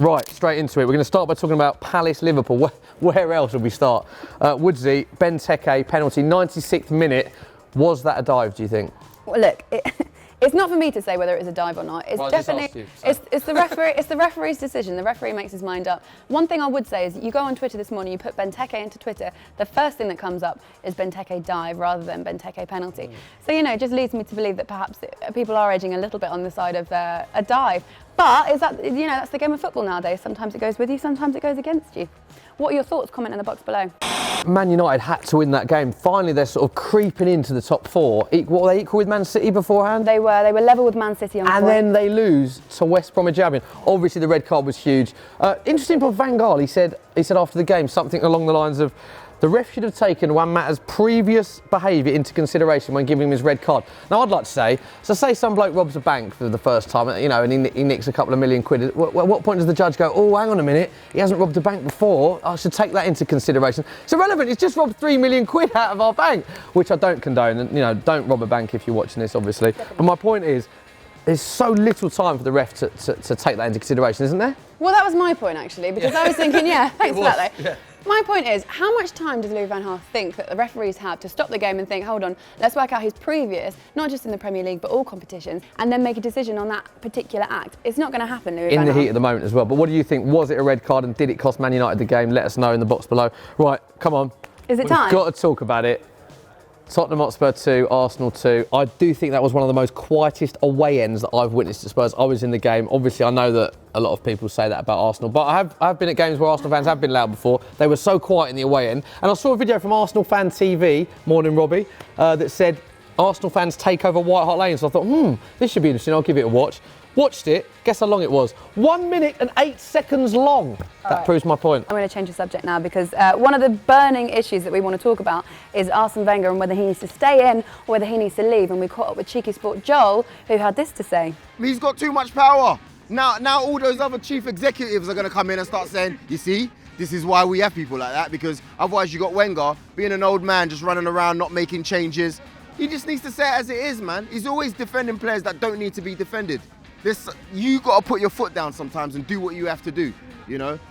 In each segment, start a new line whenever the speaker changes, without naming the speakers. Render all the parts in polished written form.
Right, straight into it. We're going to start by talking about Palace Liverpool. Where else would we start? Woodsy, Benteke, penalty, 96th minute. Was that a dive, do you think?
Well, look, it's not for me to say whether it's a dive or not. It's definitely it's the referee. It's the referee's decision. The referee makes his mind up. One thing I would say is, you go on Twitter this morning, you put Benteke into Twitter. The first thing that comes up is Benteke dive rather than Benteke penalty. So it just leads me to believe that perhaps people are edging a little bit on the side of a dive. But is that that's the game of football nowadays. Sometimes it goes with you, sometimes it goes against you. What are your thoughts? Comment in the box below.
Man United had to win that game. Finally, they're sort of creeping into the top four. What were they, equal with Man City beforehand?
They were level with Man City on point.
And then they lose to West Bromwich Albion. Obviously, the red card was huge. Interesting from Van Gaal, he said after the game something along the lines of, the ref should have taken Juan Mata's previous behaviour into consideration when giving him his red card. Now, I'd like to say some bloke robs a bank for the first time, and he nicks a couple of million quid. At what point does the judge go, oh, hang on a minute, he hasn't robbed a bank before, I should take that into consideration? It's irrelevant, he's just robbed 3 million quid out of our bank, which I don't condone. And, don't rob a bank if you're watching this, obviously. But my point is, there's so little time for the ref to take that into consideration, isn't there?
Well, that was my point, actually, because I was thinking, thanks for that, though. Yeah. My point is, how much time does Louis van Gaal think that the referees have to stop the game and think, hold on, let's work out his previous, not just in the Premier League, but all competitions, and then make a decision on that particular act? It's not going to happen, Louis van Gaal.
In the heat of the moment as well. But what do you think? Was it a red card, and did it cost Man United the game? Let us know in the box below. Right, come on.
Is it time?
We've got to talk about it. Tottenham Hotspur 2, Arsenal 2. I do think that was one of the most quietest away ends that I've witnessed at Spurs. I was in the game. Obviously, I know that a lot of people say that about Arsenal, but I have been at games where Arsenal fans have been loud before. They were so quiet in the away end. And I saw a video from Arsenal Fan TV, morning Robbie, that said Arsenal fans take over White Hart Lane. So I thought, this should be interesting. I'll give it a watch. Watched it. Guess how long it was? 1 minute and 8 seconds long. That proves my point.
I'm going to change the subject now, because one of the burning issues that we want to talk about is Arsene Wenger and whether he needs to stay in or whether he needs to leave. And we caught up with Cheeky Sport Joel, who had this to say.
He's got too much power. Now all those other chief executives are going to come in and start saying, you see, this is why we have people like that, because otherwise you got Wenger being an old man just running around not making changes. He just needs to say it as it is, man. He's always defending players that don't need to be defended. You got to put your foot down sometimes and do what you have to do,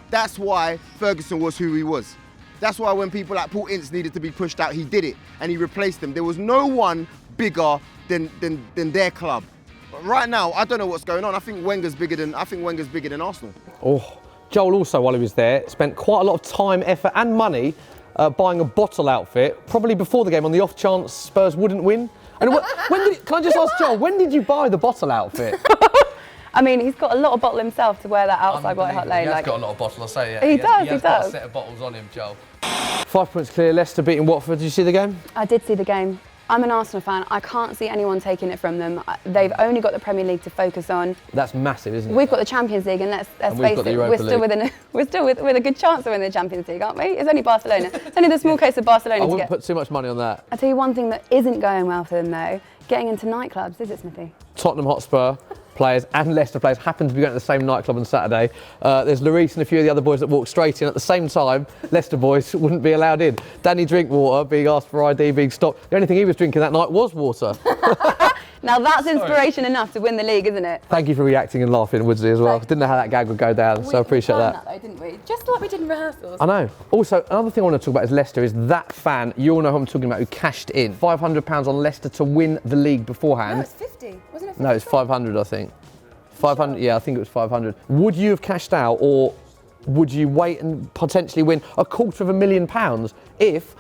That's why Ferguson was who he was. That's why when people like Paul Ince needed to be pushed out, he did it and he replaced them. There was no one bigger than their club. But right now, I don't know what's going on. I think Wenger's bigger than Arsenal.
Oh, Joel also, while he was there, spent quite a lot of time, effort and money buying a bottle outfit, probably before the game, on the off chance Spurs wouldn't win. And can I just ask Joel, when did you buy the bottle outfit?
I mean, he's got a lot of bottle himself to wear that outside White Hart Lane.
He's got a lot of bottle, I'll say.
He does.
He has got a set of bottles on him, Joel.
5 points clear, Leicester beating Watford. Did you see the game?
I did see the game. I'm an Arsenal fan. I can't see anyone taking it from them. They've only got the Premier League to focus on.
That's massive, isn't it?
We've got the Champions League, and let's face it, we're still with a good chance of winning the Champions League, aren't we? It's only Barcelona. It's only the small case of Barcelona.
I wouldn't put too much money on that.
I'll tell you one thing that isn't going well for them, though. Getting into nightclubs, is it, Smithy?
Tottenham Hotspur players and Leicester players happen to be going to the same nightclub on Saturday. There's Lloris and a few of the other boys that walked straight in at the same time. Leicester boys wouldn't be allowed in. Danny Drinkwater being asked for ID, being stopped. The only thing he was drinking that night was water.
Now that's inspiration enough to win the league, isn't it?
Thank you for reacting and laughing, Woodsley, as well. Didn't know how that gag would go down, so I appreciate that.
Though, didn't we? Just like we did in rehearsals.
I know. Also, another thing I want to talk about is Leicester. Is that fan, you all know who I'm talking about, who cashed in £500 on Leicester to win the league beforehand.
No, it's 50, wasn't it? 50?
No, it's 500, I think. 500, sure? Yeah, I think it was 500. Would you have cashed out, or would you wait and potentially win £250,000 if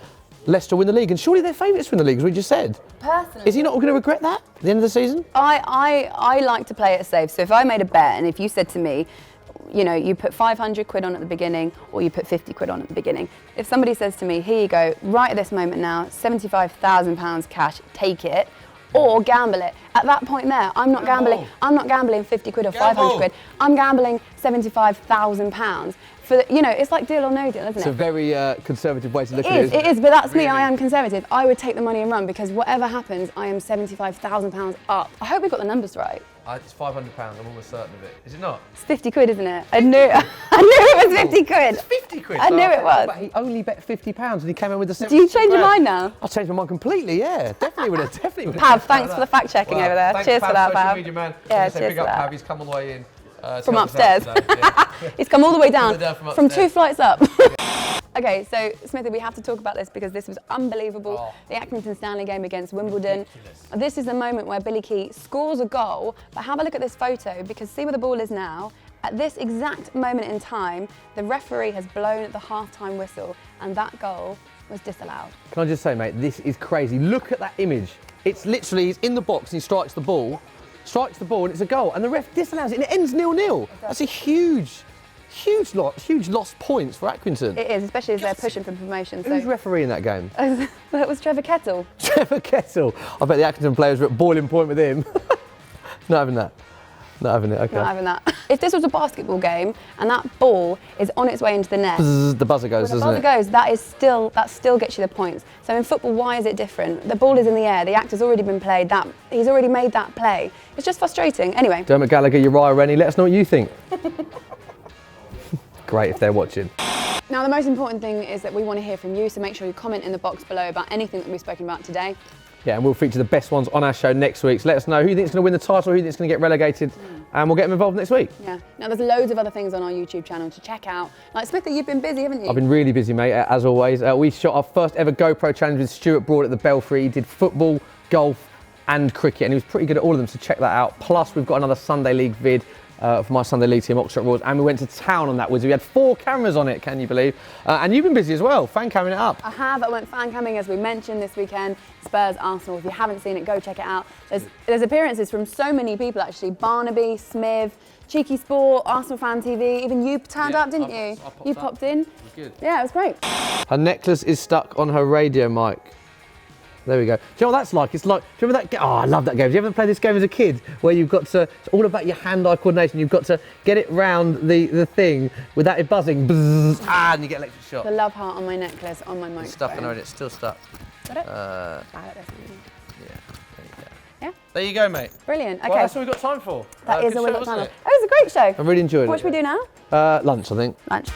Leicester win the league? And surely they're favourites to win the league, as we just said.
Personally,
is he not going to regret that at the end of the season?
I like to play it safe. So if I made a bet, and if you said to me, you put 500 quid on at the beginning, or you put 50 quid on at the beginning. If somebody says to me, here you go, right at this moment now, £75,000 cash, take it, or gamble it. At that point there, I'm not gambling. I'm not gambling 50 quid or 500 quid. I'm gambling £75,000. It's like deal or no deal, isn't it?
It's a very conservative way to look at it.
It is, but that's me. I am conservative. I would take the money and run, because whatever happens, I am £75,000 up. I hope we got the numbers right.
It's £500, I'm almost certain of it. Is it not?
It's 50 quid, isn't it? I knew it was 50 quid.
It's 50 quid?
I knew it was.
But he only bet £50 and he came in with the 70.
Do you change your mind now?
I changed my mind completely, yeah. Definitely would have.
Pav, thanks for the fact checking over there. Cheers for that, Pav.
Social media man.
Yeah,
Say
cheers
big
for
up
that.
Pav, he's come all the way in.
From
help us out
upstairs.
today, yeah.
He's come all the way down,
All the way down
from
upstairs.
2 flights up. Okay, so Smithy, we have to talk about this because this was unbelievable.
Oh.
The Accrington Stanley game against Wimbledon.
Ridiculous.
This is the moment where Billy Key scores a goal, but have a look at this photo because see where the ball is now. At this exact moment in time, the referee has blown the half-time whistle and that goal was disallowed.
Can I just say, mate, this is crazy. Look at that image. It's literally, he's in the box and he strikes the ball and it's a goal. And the ref disallows it and it ends 0-0. That's a huge lost points for Accrington.
It is, especially as they're pushing for promotion.
Who's refereeing that game?
That was Trevor Kettle.
Trevor Kettle. I bet the Accrington players were at boiling point with him. Not having that. Not having it, okay.
Not having that. If this was a basketball game and that ball is on its way into the net,
The buzzer goes,
when the
doesn't
buzzer
it?
goes, that still gets you the points. So in football, why is it different? The ball is in the air, the act has already been played, he's already made that play. It's just frustrating. Anyway.
Dermot Gallagher, Uriah Rennie, let us know what you think. Great if they're watching.
Now the most important thing is that we want to hear from you, so make sure you comment in the box below about anything that we've spoken about today.
Yeah, and we'll feature the best ones on our show next week. So let us know who you think's going to win the title, who you think's going to get relegated, and we'll get them involved next week.
Yeah. Now there's loads of other things on our YouTube channel to check out. Like Smithy, you've been busy, haven't you?
I've been really busy, mate, as always. We shot our first ever GoPro challenge with Stuart Broad at the Belfry. He did football, golf, and cricket, and he was pretty good at all of them, so check that out. Plus, we've got another Sunday League vid for my Sunday League team, Oxford Royals, and we went to town on that with. We had 4 cameras on it, can you believe? And you've been busy as well, fan camming it up.
I have. I went fan camming as we mentioned this weekend. Spurs, Arsenal. If you haven't seen it, go check it out. There's appearances from so many people actually. Barnaby, Smith, Cheeky Sport, Arsenal Fan TV. Even you turned up, didn't you? You popped in.
It was good.
Yeah, it was great.
Her necklace is stuck on her radio mic. There we go. Do you know what that's like? It's like, do you remember that game? Oh, I love that game. Did you ever play this game as a kid where you've got to, it's all about your hand-eye coordination. You've got to get it round the thing without it buzzing. Bzzz, and you get electric shock.
The love heart on my necklace, on my microphone.
It's stuck in her and it's still stuck.
Got it?
Yeah,
Like this.
there you go.
Yeah.
There you go, mate.
Brilliant. Okay.
Well, that's all we've got time for.
That is
Good
all we've
show,
got time
wasn't
for. It was a great show.
I really enjoyed
What
it.
should we do now?
Lunch, I think.
Lunch.